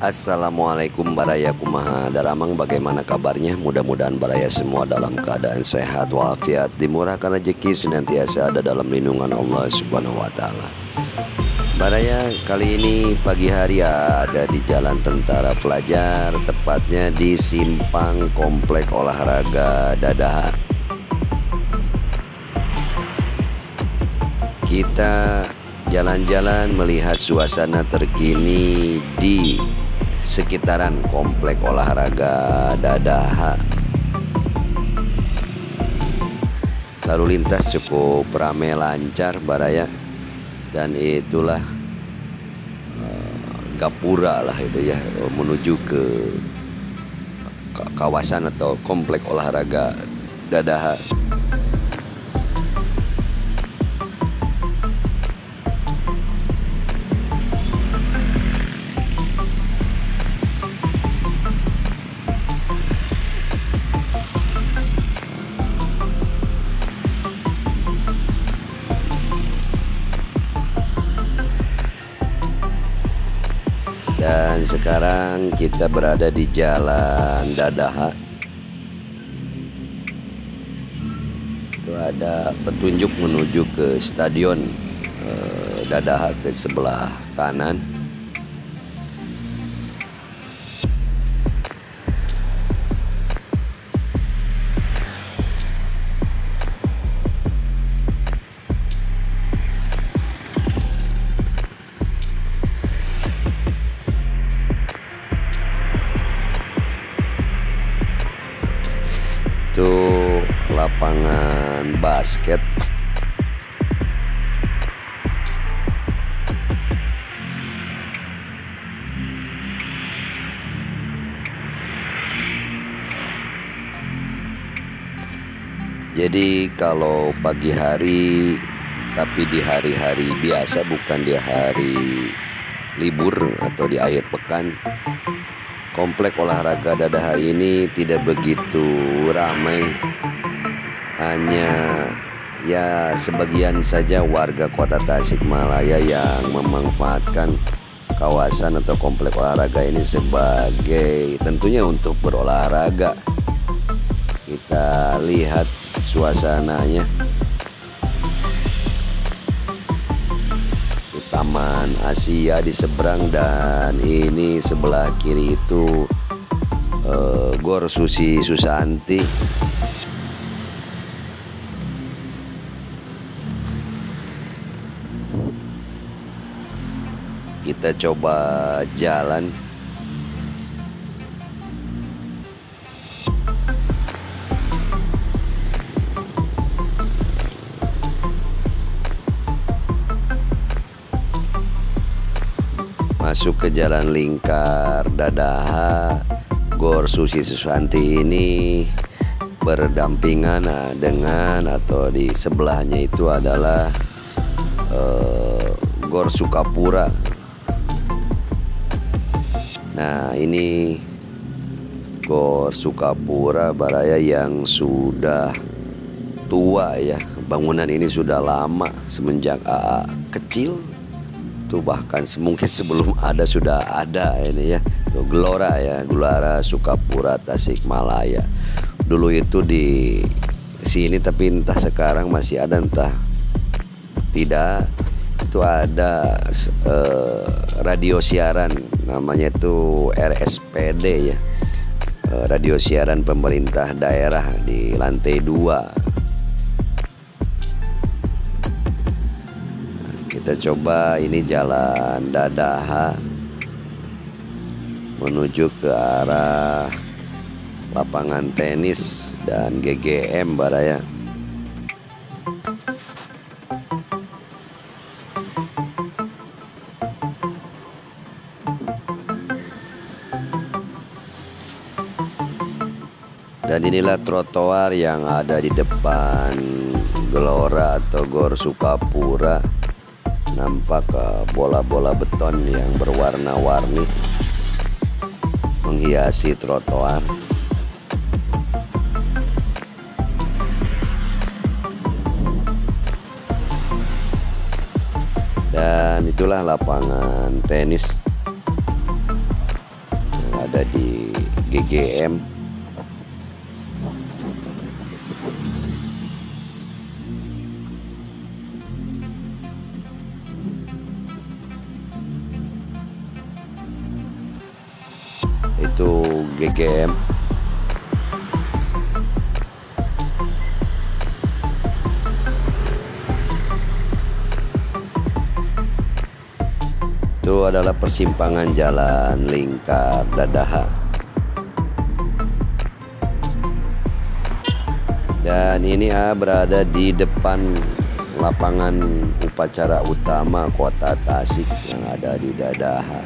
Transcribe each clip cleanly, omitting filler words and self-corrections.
Assalamualaikum baraya kumaha daramang, bagaimana kabarnya? Mudah-mudahan baraya semua dalam keadaan sehat walafiat, dimurahkan rezeki, senantiasa ada dalam lindungan Allah Subhanahu wa taala. Baraya kali ini pagi hari ada di Jalan Tentara Pelajar, tepatnya di Simpang Komplek Olahraga Dadaha. Kita jalan-jalan melihat suasana terkini di sekitaran Komplek Olahraga Dadaha. Lalu lintas cukup ramai lancar baraya, dan itulah gapura lah itu ya, menuju ke kawasan atau Komplek Olahraga Dadaha. Dan sekarang kita berada di Jalan Dadaha. Itu ada petunjuk menuju ke Stadion Dadaha ke sebelah kanan. Itu lapangan basket. Jadi kalau pagi hari, tapi di hari-hari biasa, bukan di hari libur atau di akhir pekan, Komplek Olahraga Dadaha ini tidak begitu ramai. Hanya ya sebagian saja warga kota Tasikmalaya yang memanfaatkan kawasan atau komplek olahraga ini sebagai tentunya untuk berolahraga. Kita lihat suasananya. Taman Asia di seberang, dan ini sebelah kiri itu Gor Susi Susanti. Kita coba jalan. Masuk ke jalan lingkar Dadaha. Gor Susi Susanti ini berdampingan dengan atau di sebelahnya itu adalah Gor Sukapura. Nah, ini Gor Sukapura baraya yang sudah tua ya. Bangunan ini sudah lama, semenjak AA kecil. Bahkan mungkin sebelum ada sudah ada ini ya, Gelora ya, Gelora Sukapura Tasikmalaya. Dulu itu di sini, tapi entah sekarang masih ada entah tidak. Itu ada radio siaran, namanya itu RSPD ya, radio siaran pemerintah daerah di lantai 2. Kita coba ini Jalan Dadaha menuju ke arah lapangan tenis dan GGM baraya. Dan inilah trotoar yang ada di depan Gelora atau Gor Sukapura. Nampak bola-bola beton yang berwarna-warni menghiasi trotoar. Dan itulah lapangan tenis. GGM. Itu GGM. Itu adalah persimpangan jalan lingkar Dadaha. Dan ini berada di depan lapangan upacara utama Kota Tasik yang ada di Dadaha.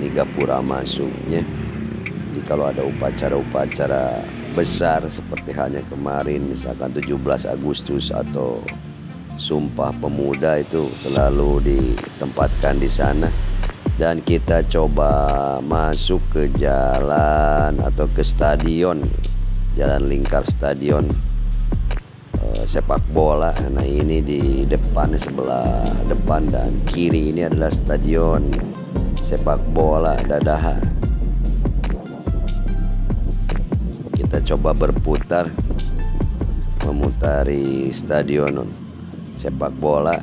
Ini gapura masuknya. Jadi kalau ada upacara-upacara besar seperti halnya kemarin misalkan 17 Agustus atau Sumpah Pemuda, itu selalu ditempatkan di sana. Dan kita coba masuk ke jalan atau ke stadion, jalan lingkar stadion sepak bola. Nah ini di depan, sebelah depan dan kiri ini adalah stadion sepak bola Dadaha. Kita coba berputar memutari stadion sepak bola.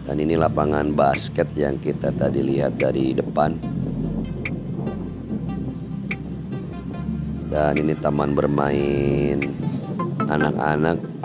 Dan ini lapangan basket yang kita tadi lihat dari depan. Dan ini taman bermain anak-anak.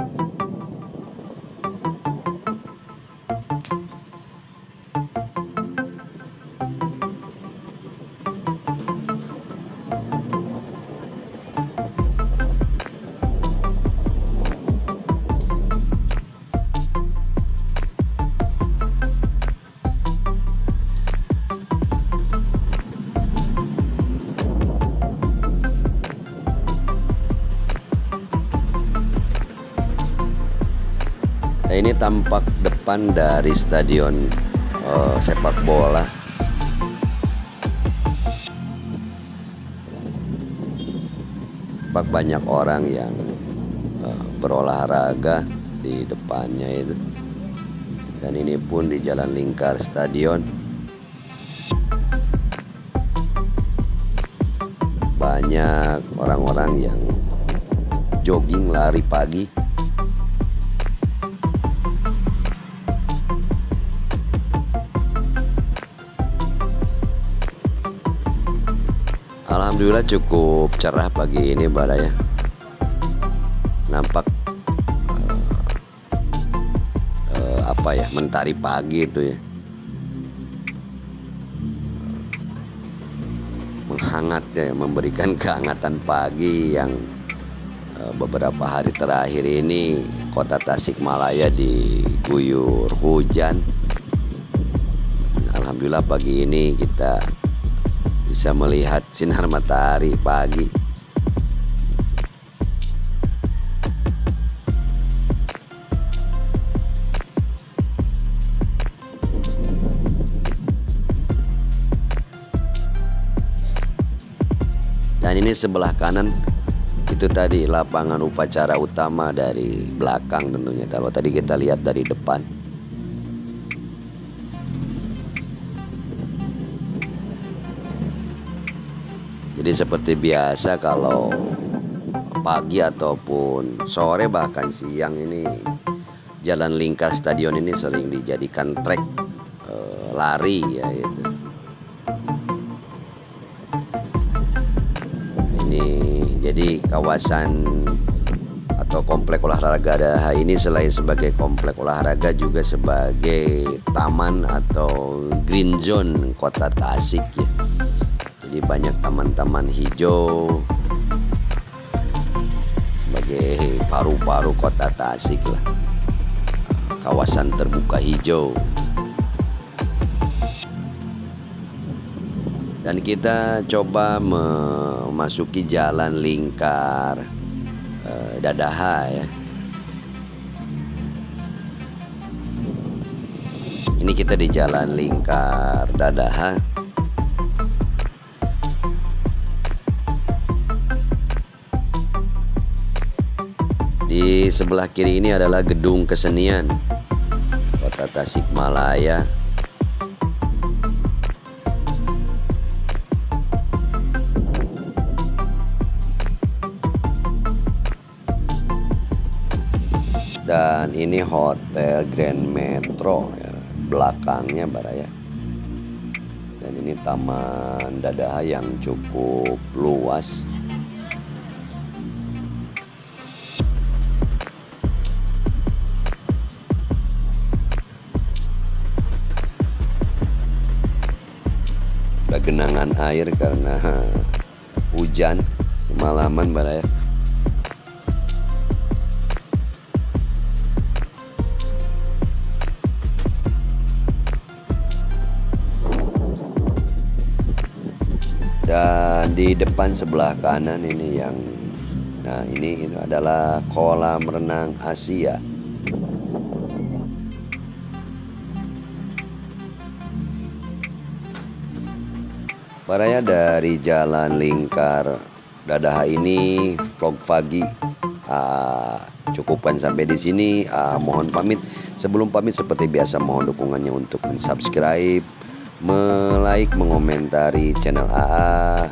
Nah, ini tampak depan dari stadion sepak bola. Tampak banyak orang yang berolahraga di depannya itu. Dan ini pun di jalan lingkar stadion. Banyak orang-orang yang jogging, lari pagi. Alhamdulillah cukup cerah pagi ini badanya. Nampak mentari pagi itu ya. Menghangat ya, memberikan kehangatan pagi yang beberapa hari terakhir ini Kota Tasikmalaya diguyur hujan. Alhamdulillah pagi ini kita bisa melihat sinar matahari pagi. Dan ini sebelah kanan itu tadi lapangan upacara utama dari belakang tentunya. Kalau tadi kita lihat dari depan. Jadi seperti biasa kalau pagi ataupun sore bahkan siang ini jalan lingkar stadion ini sering dijadikan trek lari ya itu. Ini jadi kawasan atau komplek olahraga Dadaha ini selain sebagai komplek olahraga juga sebagai taman atau green zone Kota Tasik ya. Jadi banyak taman-taman hijau sebagai paru-paru Kota Tasik lah. Kawasan terbuka hijau. Dan kita coba memasuki jalan lingkar Dadaha ya. Ini kita di jalan lingkar Dadaha. Di sebelah kiri ini adalah gedung kesenian Kota Tasikmalaya. Dan ini Hotel Grand Metro ya, belakangnya baraya. Dan ini Taman Dadaha yang cukup luas. Ada genangan air karena hujan semalaman baraya. Dan di depan sebelah kanan ini yang ini adalah kolam renang Asia. Baraya dari Jalan Lingkar Dadaha ini vlog pagi cukupkan sampai di sini. Mohon pamit. Sebelum pamit seperti biasa mohon dukungannya untuk subscribe, like, mengomentari channel AA,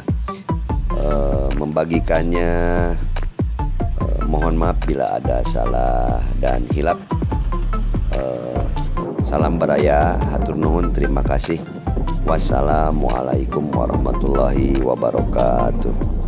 membagikannya. Mohon maaf bila ada salah dan hilap. Salam baraya, hatur nuhun, terima kasih. Wassalamualaikum warahmatullahi wabarakatuh.